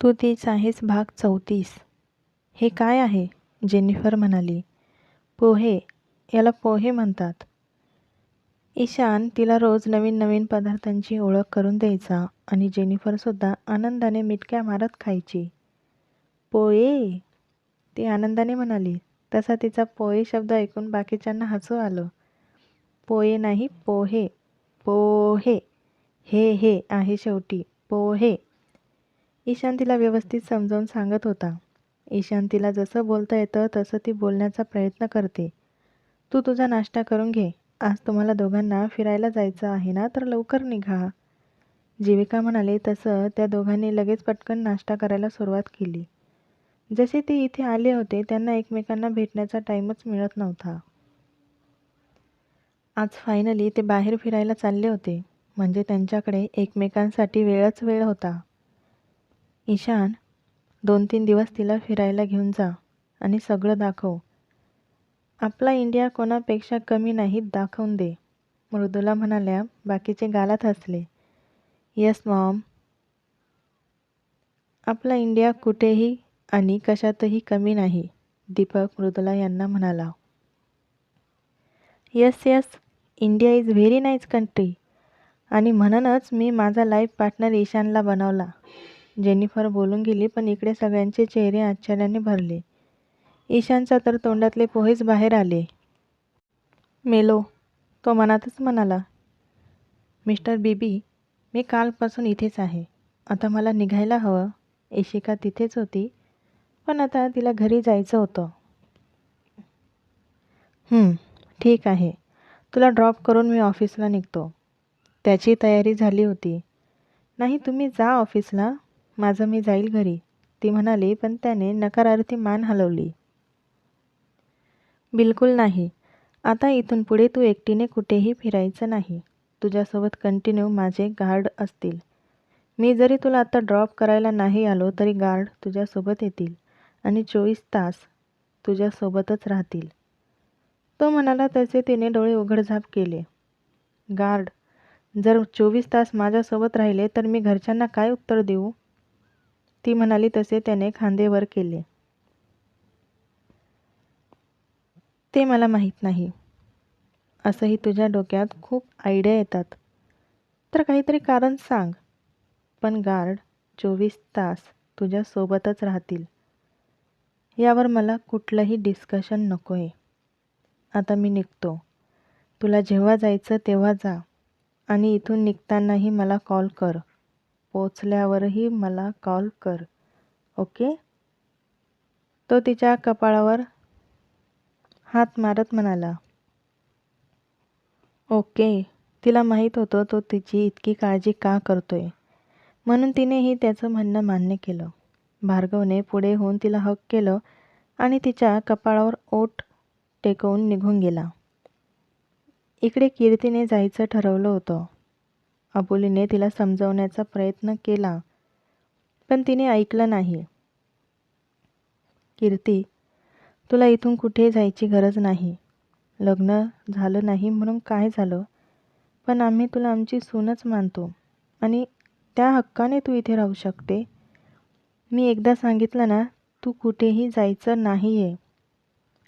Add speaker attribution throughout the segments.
Speaker 1: तू तीच आहेस भाग 34. हे काय आहे? जेनिफर म्हणाली. पोहे. याला पोहे म्हणतात. ईशान तिला रोज नवीन नवीन पदार्थांची ओळख करून द्यायचा आणि जेनिफरसुद्धा आनंदाने मिटक्या मारत खायची. पोहे, ती आनंदाने म्हणाली. तसा तिचा पोहे शब्द ऐकून बाकीच्यांना हसू आलं. पोहे नाही, पोहे. पोहे. हे आहे शेवटी. पोहे. ईशान तिला व्यवस्थित समजावून सांगत होता. ईशान तिला जसं बोलता येतं तसं ती बोलण्याचा प्रयत्न करते. तू तुझा नाश्ता करून घे. आज तुम्हाला दोघांना फिरायला जायचं आहे ना, तर लवकर निघा. जीविका म्हणाली तसं त्या दोघांनी लगेच पटकन नाश्ता करायला सुरुवात केली. जसे ते इथे आले होते त्यांना एकमेकांना भेटण्याचा टाईमच मिळत नव्हता. आज फायनली ते बाहेर फिरायला चालले होते. म्हणजे त्यांच्याकडे एकमेकांसाठी वेळच वेळ होता. ईशान, 2-3 दिवस तिला फिरायला घेऊन जा आणि सगळं दाखव. आपला इंडिया कोणापेक्षा कमी नाही दाखवून दे. मृदुला म्हणाल्या. बाकीचे गालात हसले. Yes Maugham. आपला इंडिया कुठेही आणि कशातही कमी नाही, दीपक मृदुला यांना म्हणाला. Yes yes, India is very nice country. आणि म्हणूनच मी माझा लाईफ पार्टनर ईशानला बनवला. जेनिफर बोलून गेली पण इकडे सगळ्यांचे चेहरे आश्चर्याने भरले. ईशानच्या तर तोंडातले पोहेच बाहेर आले. मेलो, तो मनातच म्हणाला. मिस्टर बीबी, मी कालपासून इथेच आहे. आता मला निघायला हवं. इशिका तिथेच होती, पण आता तिला घरी जायचं होतं. ठीक आहे. तुला ड्रॉप करून मी ऑफिसला निघतो. त्याची तयारी झाली होती. नाही, तुम्ही जा ऑफिसला, माझं मी जाईल घरी, ती म्हणाली. पण त्याने नकारार्थी मान हलवली. बिलकुल नाही. आता इथून पुढे तू एकटीने कुठेही फिरायचं नाही. तुझ्यासोबत कंटिन्यू माझे गार्ड असतील. मी जरी तुला आता ड्रॉप करायला नाही आलो तरी गार्ड तुझ्यासोबत येतील आणि 24 तास तुझ्यासोबतच राहतील. तो म्हणाला तसे तिने डोळे उघडझाप केले. गार्ड जर 24 तास माझ्यासोबत राहिले तर मी घरच्यांना काय उत्तर देऊ? ती म्हणाली तसे त्याने खांदे वर केले. ते मला माहीत नाही. असंही तुझ्या डोक्यात खूप आयडिया येतात, तर काहीतरी कारण सांग. पण गार्ड 24 तास तुझ्यासोबतच राहतील यावर मला कुठलंही डिस्कशन नको आहे. आता मी निघतो. तुला जेव्हा जायचं तेव्हा जा आणि इथून निघतानाही मला कॉल कर. पोचल्यावरही मला कॉल कर. ओके? तो तिच्या कपाळावर हात मारत म्हणाला. ओके. तिला माहीत होतं तो तिची इतकी काळजी का करतोय, म्हणून तिनेही त्याचं म्हणणं मान्य केलं. भार्गवने पुढे होऊन तिला हक केलं आणि तिच्या कपाळावर ओठ टेकवून निघून गेला. इकडे कीर्तीने जायचं ठरवलं होतं. अबोलीने तिला समजवण्याचा प्रयत्न केला, पण तिने ऐकलं नाही. कीर्ती, तुला इथून कुठे जायची गरज नाही. लग्न झालं नाही म्हणून काय झालं, पण आम्ही तुला आमची सूनच मानतो आणि त्या हक्काने तू इथे राहू शकते. मी एकदा सांगितलं ना, तू कुठेही जायचं नाही आहे.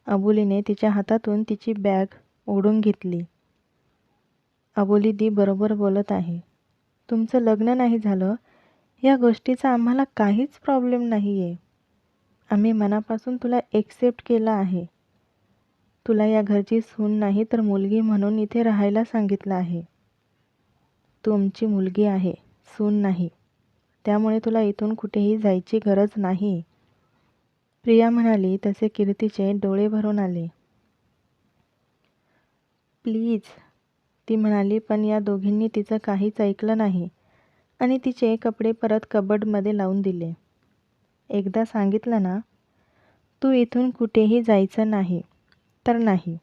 Speaker 1: अबोलीने तिच्या हातातून तिची बॅग ओढून घेतली. अबोली दी बरोबर बोलत आहे. तुमचं लग्न नाही झालं या गोष्टीचा आम्हाला काहीच प्रॉब्लेम नाही आहे. आम्ही मनापासून तुला एक्सेप्ट केलं आहे. तुला या घरची सून नाही तर मुलगी म्हणून इथे राहायला सांगितलं आहे. तू आमची मुलगी आहे, सून नाही. त्यामुळे तुला इथून कुठेही जायची गरज नाही. प्रिया म्हणाली तसे कीर्तीचे डोळे भरून आले. प्लीज, ती म्हणाली. पण या दोघींनी तिचं काहीच ऐकलं नाही आणि तिचे कपडे परत कबर्डमध्ये लावून दिले. एकदा सांगितलं ना, तू इथून कुठेही जायचं नाही तर नाही.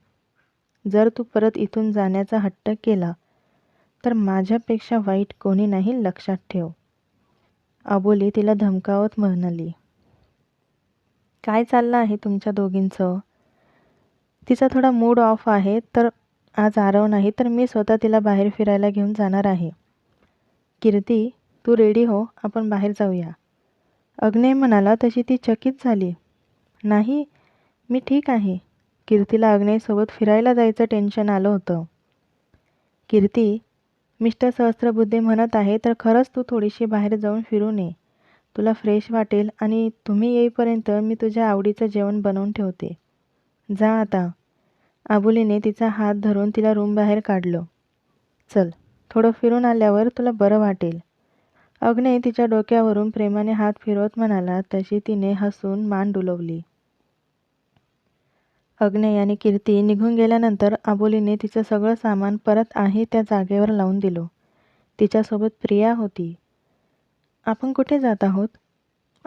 Speaker 1: जर तू परत इथून जाण्याचा हट्ट केला तर माझ्यापेक्षा वाईट कोणी नाही, लक्षात ठेव. अबोली तिला धमकावत म्हणाली. काय चाललं आहे तुमच्या दोघींचं? तिचा थोडा मूड ऑफ आहे तर आज आरव नाही तर मी स्वतः तिला बाहेर फिरायला घेऊन जाणार आहे. कीर्ती, तू रेडी हो, आपण बाहेर जाऊया. अग्नेय म्हणाला तशी ती चकित झाली. नाही, मी ठीक आहे. कीर्तीला अग्नेयसोबत फिरायला जायचं टेन्शन आलं होतं. कीर्ती, मिस्टर सहस्त्रबुद्धे म्हणत आहे तर खरंच तू थोडीशी बाहेर जाऊन फिरून ये. तुला फ्रेश वाटेल आणि तुम्ही येईपर्यंत मी तुझ्या आवडीचं जेवण बनवून ठेवते. जा आता. आबोलीने तिचा हात धरून तिला रूमबाहेर काढलं. चल, थोडं फिरून आल्यावर तुला बरं वाटेल. अग्नेय तिच्या डोक्यावरून प्रेमाने हात फिरवत म्हणाला तशी तिने हसून मान डुलवली. अग्नेय आणि कीर्ती निघून गेल्यानंतर आबोलीने तिचं सगळं सामान परत आहे त्या जागेवर लावून दिलं. तिच्यासोबत प्रिया होती. आपण कुठे जात आहोत?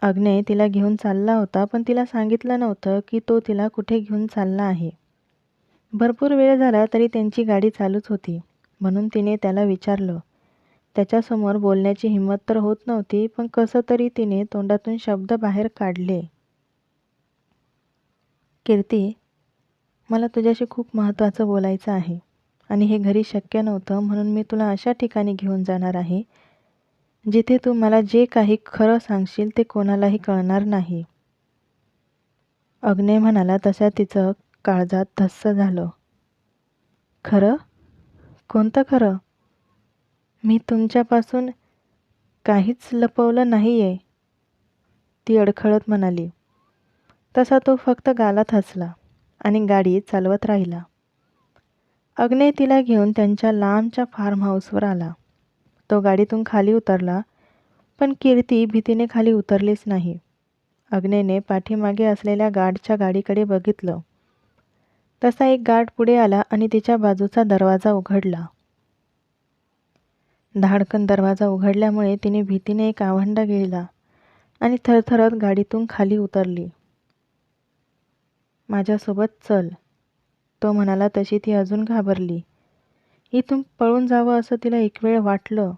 Speaker 1: अग्नेय तिला घेऊन चालला होता पण तिला सांगितलं नव्हतं की तो तिला कुठे घेऊन चालला आहे. भरपूर वेळ झाला तरी त्यांची गाडी चालूच होती, म्हणून तिने त्याला विचारलं. त्याच्यासमोर बोलण्याची हिंमत तर होत नव्हती पण कसं तरी तिने तोंडातून शब्द बाहेर काढले. कीर्ती, मला तुझ्याशी खूप महत्त्वाचं बोलायचं आहे आणि हे घरी शक्य नव्हतं म्हणून मी तुला अशा ठिकाणी घेऊन जाणार आहे जिथे तू मला जे काही खरं सांगशील ते कोणालाही कळणार नाही. अग्नेय म्हणाला तशा तिचं काळजात धस्स झालं. खरं? कोणतं खरं? मी तुमच्यापासून काहीच लपवलं नाही आहे, ती अडखळत म्हणाली. तसा तो फक्त गालात हसला आणि गाडी चालवत राहिला. अग्नेय तिला घेऊन त्यांच्या लांबच्या फार्म हाऊसवर आला. तो गाडीतून खाली उतरला पण कीर्ती भीतीने खाली उतरलीच नाही. अग्नेयने पाठीमागे असलेल्या गार्डच्या गाडीकडे बघितलं. तसा एक गार्ड पुढे आला आणि तिच्या बाजूचा दरवाजा उघडला. धाडकन दरवाजा उघडल्यामुळे तिने भीतीने एक आवंढा गिळला आणि थरथरत गाडीतून खाली उतरली. माझ्यासोबत चल, तो म्हणाला तशी ती अजून घाबरली. इथून पळून जावं असं तिला एक वेळ वाटलं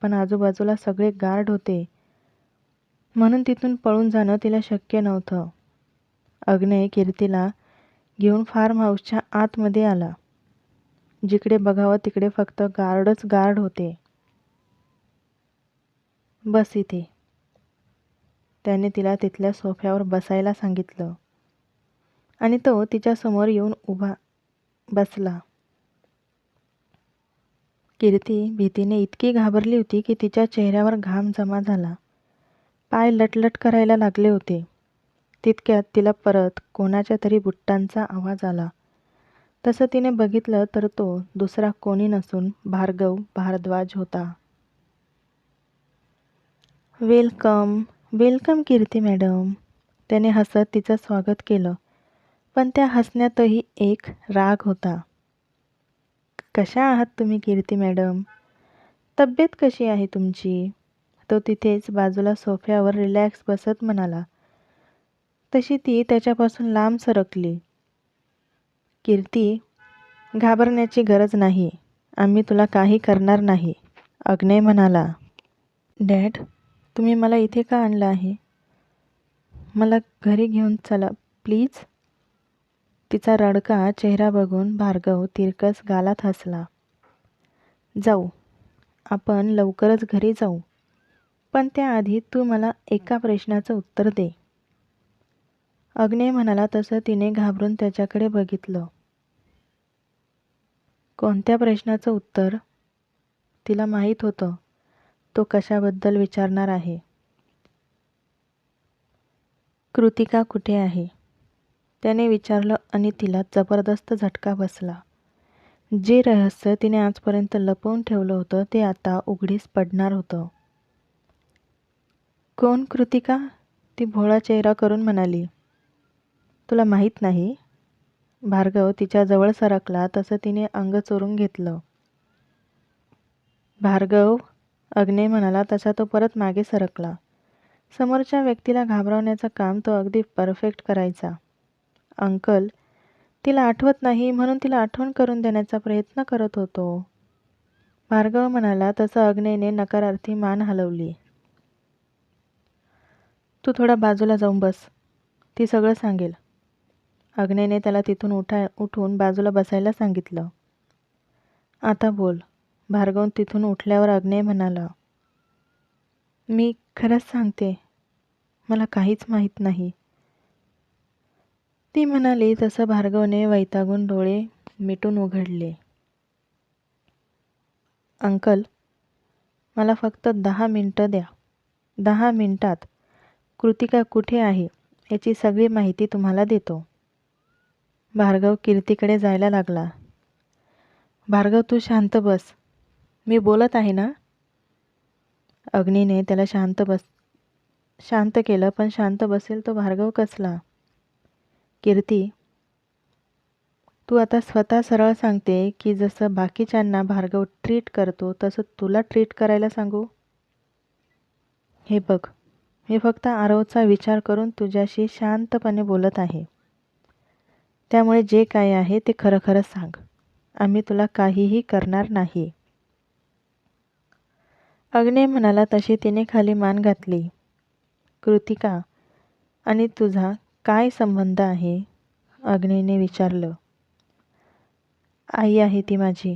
Speaker 1: पण आजूबाजूला सगळे गार्ड होते म्हणून तिथून पळून जाणं तिला शक्य नव्हतं. अग्नेय कीर्तीला घेऊन फार्म हाऊसच्या आतमध्ये आला. जिकडे बघावं तिकडे फक्त गार्डच गार्ड होते. बस इथे, त्याने तिला तिथल्या सोफ्यावर बसायला सांगितलं आणि तो तिच्यासमोर येऊन उभा बसला. कीर्ती भीतीने इतकी घाबरली होती की तिच्या चेहऱ्यावर घाम जमा झाला. पाय लटलट करायला लागले होते. तितक्यात तिला परत कोणाच्या तरी बुटांचा आवाज आला. तसं तिने बघितलं तर तो दुसरा कोणी नसून भार्गव भारद्वाज होता. वेलकम वेलकम कीर्ती मॅडम, त्याने हसत तिचं स्वागत केलं पण त्या हसण्यातही एक राग होता. कशा आहात तुम्ही कीर्ती मॅडम? तब्येत कशी आहे तुमची? तो तिथेच बाजूला सोफ्यावर रिलॅक्स बसत म्हणाला. तशी ती त्याच्यापासून लांब सरकली. कीर्ती, घाबरण्याची गरज नाही, आम्ही तुला काही करणार नाही, अग्नेय म्हणाला. डॅड, तुम्ही मला इथे का आणलं आहे? मला घरी घेऊन चला प्लीज. तिचा रडका चेहरा बघून भार्गव तिरकस गालात हसला. जाऊ, आपण लवकरच घरी जाऊ, पण त्याआधी तू मला एका प्रश्नाचं उत्तर दे. अग्नेय म्हणाला तसं तिने घाबरून त्याच्याकडे बघितलं. कोणत्या प्रश्नाचं उत्तर? तिला माहीत होतं तो कशाबद्दल विचारणार आहे. कृतिका कुठे आहे? त्याने विचारलं आणि तिला जबरदस्त झटका बसला. जे रहस्य तिने आजपर्यंत लपवून ठेवलं होतं ते आता उघडीस पडणार होतं. कोण कृतिका? ती भोळा चेहरा करून म्हणाली. तुला माहीत नाही? भार्गव तिच्या जवळ सरकला तसं तिने अंग चोरून घेतलं. भार्गव, अग्नेय म्हणाला तसा तो परत मागे सरकला. समोरच्या व्यक्तीला घाबरवण्याचं काम तो अगदी परफेक्ट करायचा. अंकल, तिला आठवत नाही म्हणून तिला आठवण करून देण्याचा प्रयत्न करत होतो, भार्गव म्हणाला तसं अग्नेयने नकारार्थी मान हलवली. तू थोडा बाजूला जाऊन बस, ती सगळं सांगेल. अग्नेयने त्याला तिथून उठून बाजूला बसायला सांगितलं. आता बोल, भार्गव तिथून उठल्यावर अग्नेय म्हणाला. मी खरंच सांगते, मला काहीच माहीत नाही. ती म्हणाली. तसं भार्गवने वैतागून डोळे मिटून उघडले. अंकल, मला फक्त 10 मिनिटं द्या. 10 मिनिटात कृतिका कुठे आहे याची सगळी माहिती तुम्हाला देतो. भार्गव कीर्तीकडे जायला लागला. भार्गव, तू शांत बस. मी बोलत आहे ना. अग्नीने त्याला शांत केलं, पण शांत बसेल तो भार्गव कसला. कीर्ती, तू आता स्वतः सरळ सांगते की जसं बाकीच्यांना भार्गव ट्रीट करतो तसं तुला ट्रीट करायला सांगू. हे बघ, मी फक्त आरवचा विचार करून तुझ्याशी शांतपणे बोलत आहे. त्यामुळे जे काय आहे ते खरं खरं सांग. आम्ही तुला काहीही करणार नाही. अग्ने म्हणाला. तशी तिने खाली मान घातली. कृतिका आणि तुझा काय संबंध आहे? अग्नेने विचारलं. आई आहे ती माझी.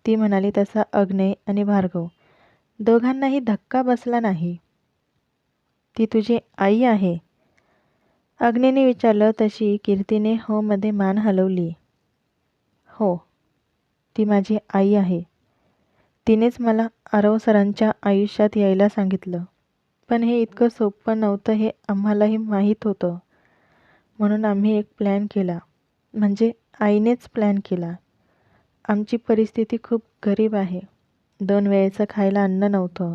Speaker 1: ती म्हणाली. तसा अग्ने आणि भार्गव दोघांनाही धक्का बसला नाही. ती तुझी आई आहे? अग्नेने विचारलं. तशी कीर्तीने हो मध्ये मान हलवली. हो, ती माझी आई आहे. तिनेच मला आरव सरांच्या आयुष्यात यायला सांगितलं. पण हे इतकं सोपं नव्हतं हे आम्हालाही माहीत होतं. म्हणून आम्ही एक प्लॅन केला. म्हणजे आईनेच प्लॅन केला. आमची परिस्थिती खूप गरीब आहे. 2 वेळेचं खायला अन्न नव्हतं.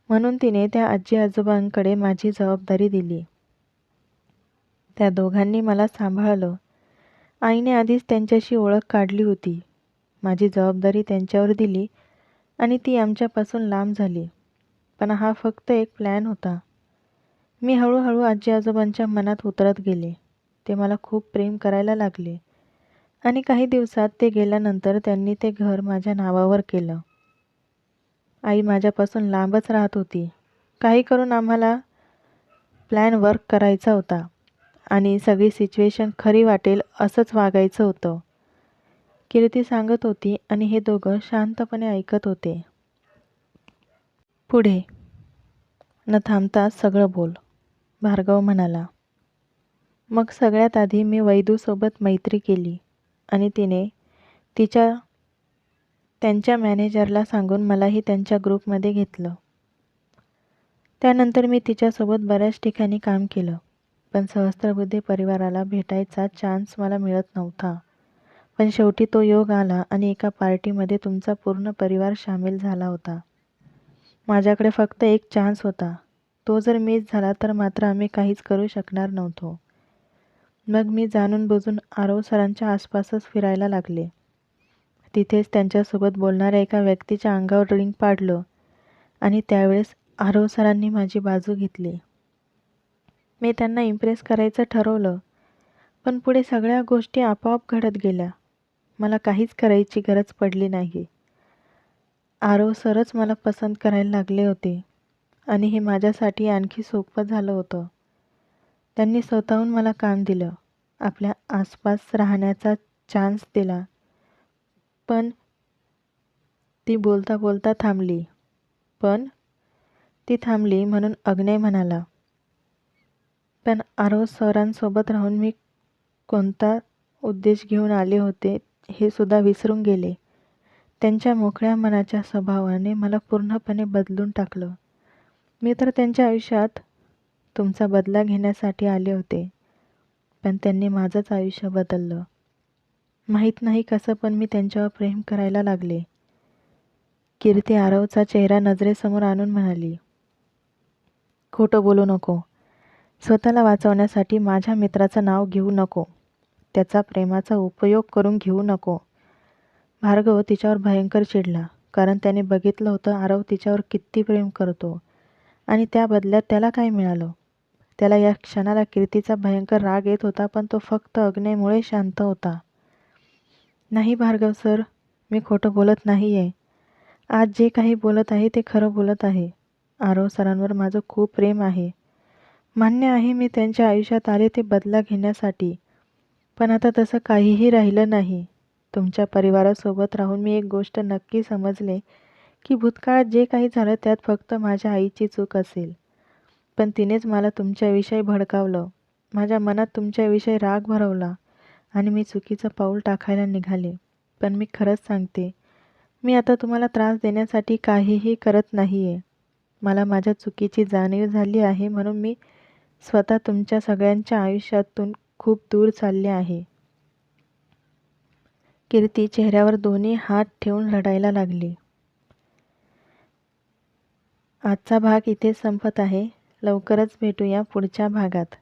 Speaker 1: म्हणून तिने त्या आजी आजोबांकडे माझी जबाबदारी दिली. त्या दोघांनी मला सांभाळलं. आईने आधीच त्यांच्याशी ओळख काढली होती. माझी जबाबदारी त्यांच्यावर दिली आणि ती आमच्यापासून लांब झाली. पण हा फक्त एक प्लॅन होता. मी हळूहळू आजी आजोबांच्या मनात उतरत गेले. ते मला खूप प्रेम करायला लागले आणि काही दिवसात ते गेल्यानंतर त्यांनी ते घर माझ्या नावावर केलं. आई माझ्यापासून लांबच राहत होती. काही करून आम्हाला प्लॅन वर्क करायचा होता आणि सगळी सिच्युएशन खरी वाटेल असंच वागायचं होतं. कीर्ती सांगत होती आणि हे दोघं शांतपणे ऐकत होते. पुढे न थांबता सगळं बोल, भार्गव म्हणाला. मग सगळ्यात आधी मी वैदूसोबत मैत्री केली आणि तिने त्यांच्या मॅनेजरला सांगून मलाही त्यांच्या ग्रुपमध्ये घेतलं. त्यानंतर मी तिच्यासोबत बऱ्याच ठिकाणी काम केलं. पण सहस्त्रबुद्धे परिवाराला भेटायचा चान्स मला मिळत नव्हता. पण शेवटी तो योग आला आणि एका पार्टीमध्ये तुमचा पूर्ण परिवार सामील झाला होता. माझ्याकडे फक्त एक चान्स होता. तो जर मिस झाला तर मात्र आम्ही काहीच करू शकणार नव्हतो. मग मी जाणून बुजून आरव सरांच्या आसपासच फिरायला लागले. तिथेच त्यांच्यासोबत बोलणाऱ्या एका व्यक्तीच्या अंगावर ड्रिंक पाडलं आणि त्यावेळेस आरव सरांनी माझी बाजू घेतली. मी त्यांना इम्प्रेस करायचं ठरवलं. पण पुढे सगळ्या गोष्टी आपोआप घडत गेल्या. मला काहीच करायची गरज पडली नाही. आरव सरच मला पसंत करायला लागले होते आणि हे माझ्यासाठी आणखी सोपं झालं होतं. त्यांनी स्वतःहून मला काम दिलं. आपल्या आसपास राहण्याचा चान्स दिला. पण ती बोलता बोलता थांबली. ती थांबली म्हणून अग्ने म्हणाला. पण आरव सरांसोबत राहून मी कोणता उद्देश घेऊन आले होते हे सुद्धा विसरून गेले. त्यांच्या मोकळ्या मनाच्या स्वभावाने मला पूर्णपणे बदलून टाकलं. मी तर त्यांच्या आयुष्यात तुमचा बदला घेण्यासाठी आले होते. पण त्यांनी माझंच आयुष्य बदललं. माहीत नाही कसं पण मी त्यांच्यावर प्रेम करायला लागले. कीर्ती आरवचा चेहरा नजरेसमोर आणून म्हणाली. खोटं बोलू नको. स्वतःला वाचवण्यासाठी माझ्या मित्राचं नाव घेऊ नको. त्याचा प्रेमाचा उपयोग करून घेऊ नको. भार्गव तिच्यावर भयंकर चिडला. कारण त्याने बघितलं होतं आरव तिच्यावर किती प्रेम करतो आणि त्या बदल्यात त्याला काय मिळालं. त्याला या क्षणाला कीर्तीचा भयंकर राग येत होता, पण तो फक्त अग्नेमुळे शांत होता. नाही भार्गव सर, मी खोटं बोलत नाही आहे. आज जे काही बोलत आहे ते खरं बोलत आहे. आरव सरांवर माझं खूप प्रेम आहे. मान्य आहे मी त्यांच्या आयुष्यात आले ते बदला घेण्यासाठी. पण आता तसं काहीही राहिलं नाही. तुमच्या परिवारासोबत राहून मी एक गोष्ट नक्की समजले की भूतकाळात जे काही झालं त्यात फक्त माझ्या आईची चूक असेल. पण तिनेच मला तुमच्याविषयी भडकावलं. माझ्या मनात तुमच्याविषयी राग भरवला आणि मी चुकीचं पाऊल टाकायला निघाले. पण मी खरंच सांगते, मी आता तुम्हाला त्रास देण्यासाठी काहीही करत नाही आहे. मला माझ्या चुकीची जाणीव झाली आहे म्हणून मी स्वतः तुमच्या सगळ्यांच्या आयुष्यातून खूप दूर चालले आहे. कीर्ती चेहऱ्यावर दोन्ही हात ठेवून रडायला लागली. आजचा भाग इथे संपत आहे. लवकरच भेटूया पुढच्या भागात.